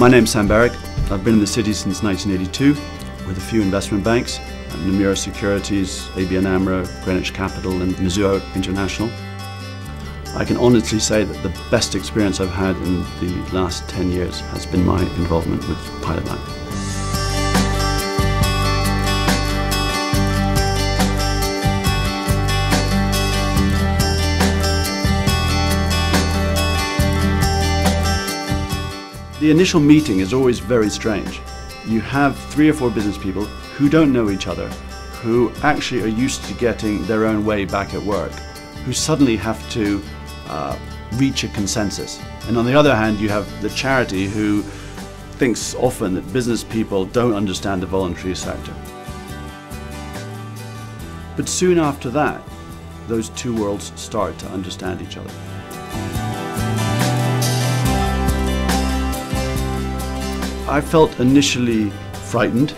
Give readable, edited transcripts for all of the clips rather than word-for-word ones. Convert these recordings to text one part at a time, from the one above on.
My name's Sam Barrick. I've been in the city since 1982 with a few investment banks, Namura Securities, ABN AMRO, Greenwich Capital and Mizuho International. I can honestly say that the best experience I've had in the last 10 years has been my involvement with Pilotlight. The initial meeting is always very strange. You have 3 or 4 business people who don't know each other, who actually are used to getting their own way back at work, who suddenly have to reach a consensus. And on the other hand, you have the charity who thinks often that business people don't understand the voluntary sector. But soon after that, those 2 worlds start to understand each other. I felt initially frightened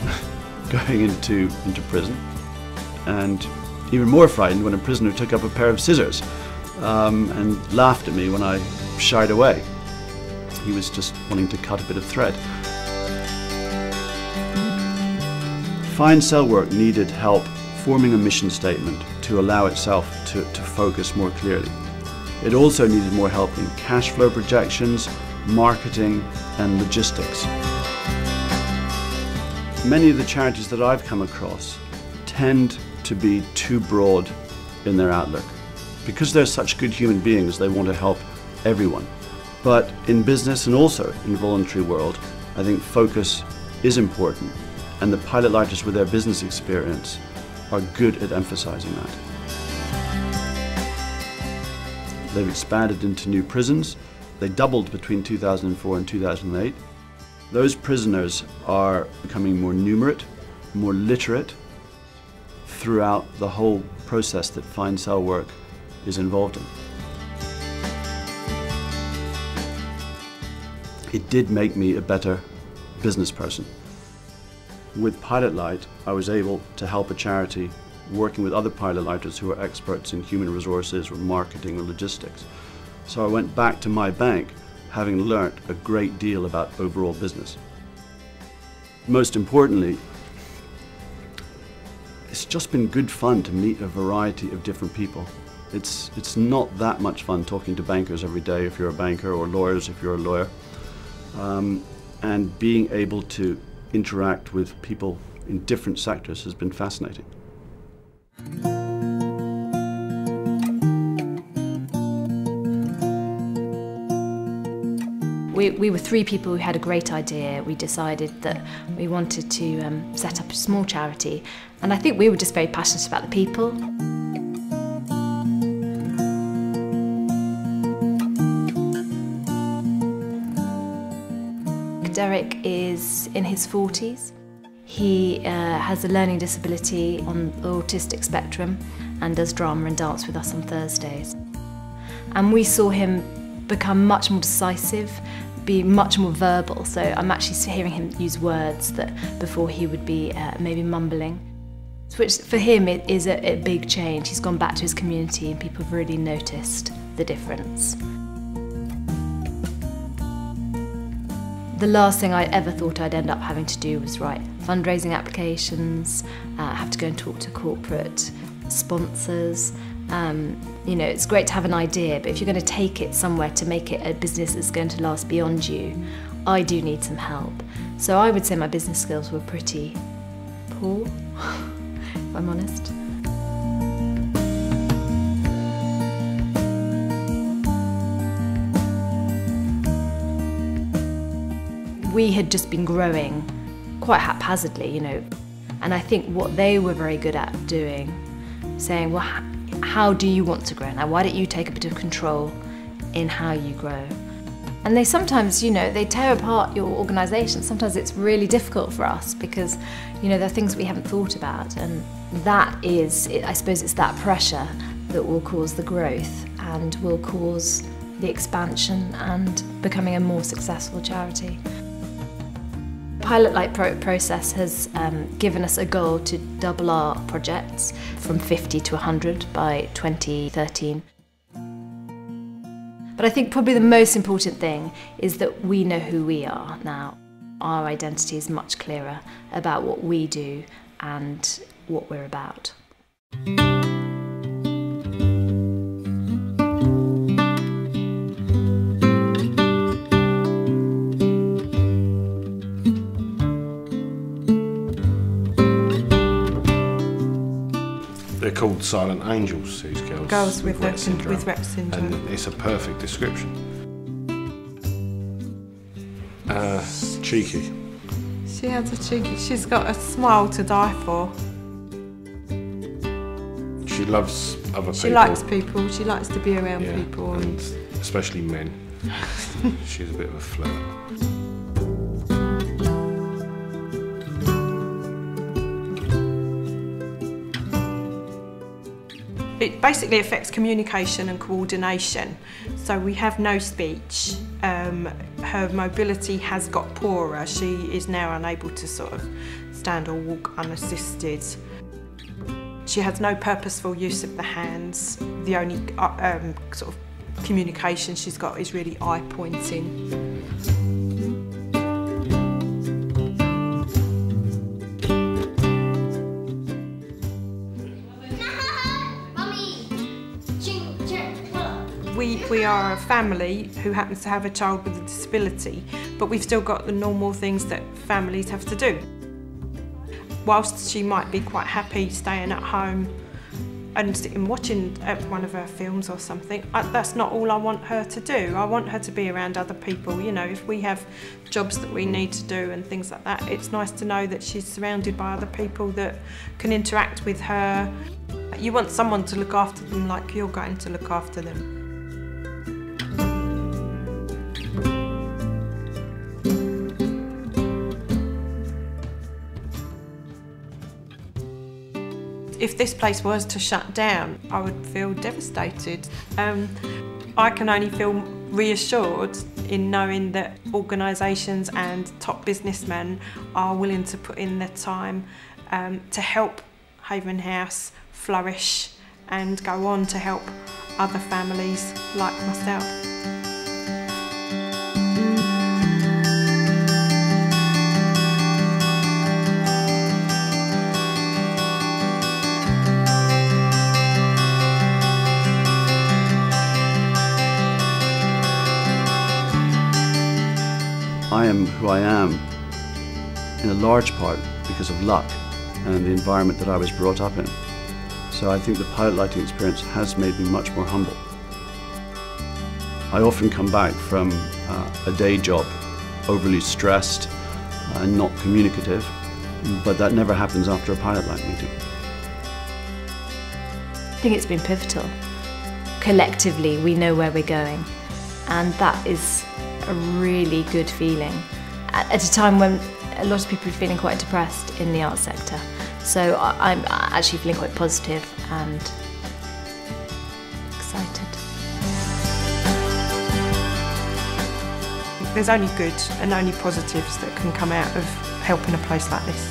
going into prison, and even more frightened when a prisoner took up a pair of scissors and laughed at me when I shied away. He was just wanting to cut a bit of thread. Fine Cell work needed help forming a mission statement to allow itself to focus more clearly. It also needed more help in cash flow projections, marketing and logistics. Many of the charities that I've come across tend to be too broad in their outlook. Because they're such good human beings, they want to help everyone. But in business and also in the voluntary world, I think focus is important, and the Pilotlighters with their business experience are good at emphasizing that. They've expanded into new prisons. They doubled between 2004 and 2008. Those prisoners are becoming more numerate, more literate throughout the whole process that Fine Cell work is involved in. It did make me a better business person. With Pilotlight, I was able to help a charity working with other Pilotlighters who are experts in human resources or marketing or logistics. So I went back to my bank having learnt a great deal about overall business. Most importantly, it's just been good fun to meet a variety of different people. It's not that much fun talking to bankers every day if you're a banker, or lawyers if you're a lawyer. And being able to interact with people in different sectors has been fascinating. We were 3 people who had a great idea. We decided that we wanted to set up a small charity, and I think we were just very passionate about the people. Derek is in his 40s. He has a learning disability on the autistic spectrum and does drama and dance with us on Thursdays. And we saw him become much more decisive, be much more verbal, so I'm actually hearing him use words that before he would be maybe mumbling, which for him it is a big change. He's gone back to his community and people have really noticed the difference. The last thing I ever thought I'd end up having to do was write fundraising applications, have to go and talk to corporate sponsors. You know, it's great to have an idea, but if you're going to take it somewhere to make it a business that's going to last beyond you, I do need some help. So I would say my business skills were pretty poor, if I'm honest. We had just been growing quite haphazardly, you know, and I think what they were very good at doing, saying, well, how do you want to grow? Now, why don't you take a bit of control in how you grow? And they sometimes, you know, they tear apart your organisation. Sometimes it's really difficult for us because, you know, there are things we haven't thought about, and that is, I suppose it's that pressure that will cause the growth and will cause the expansion and becoming a more successful charity. Pilotlight process has given us a goal to double our projects from 50 to 100 by 2013. But I think probably the most important thing is that we know who we are now. Our identity is much clearer about what we do and what we're about. They're called silent angels, these girls. Girls with Rett syndrome. And it's a perfect description. Cheeky. She has a cheeky, she's got a smile to die for. She loves other people. She likes people, she likes to be around people. And especially men. She's a bit of a flirt. It basically affects communication and coordination. So we have no speech. Her mobility has got poorer. She is now unable to sort of stand or walk unassisted. She has no purposeful use of the hands. The only sort of communication she's got is really eye pointing. We are a family who happens to have a child with a disability, but we've still got the normal things that families have to do. Whilst she might be quite happy staying at home and sitting watching one of her films or something, that's not all I want her to do. I want her to be around other people. You know, if we have jobs that we need to do and things like that, it's nice to know that she's surrounded by other people that can interact with her. You want someone to look after them like you're going to look after them. If this place was to shut down, I would feel devastated. I can only feel reassured in knowing that organisations and top businessmen are willing to put in their time to help Haven House flourish and go on to help other families like myself. I am who I am in a large part because of luck and the environment that I was brought up in. So I think the pilot lighting experience has made me much more humble. I often come back from a day job overly stressed and not communicative, but that never happens after a pilot light meeting. I think it's been pivotal. Collectively, we know where we're going, and that is a really good feeling at a time when a lot of people are feeling quite depressed in the arts sector. So I'm actually feeling quite positive and excited. There's only good and only positives that can come out of helping a place like this.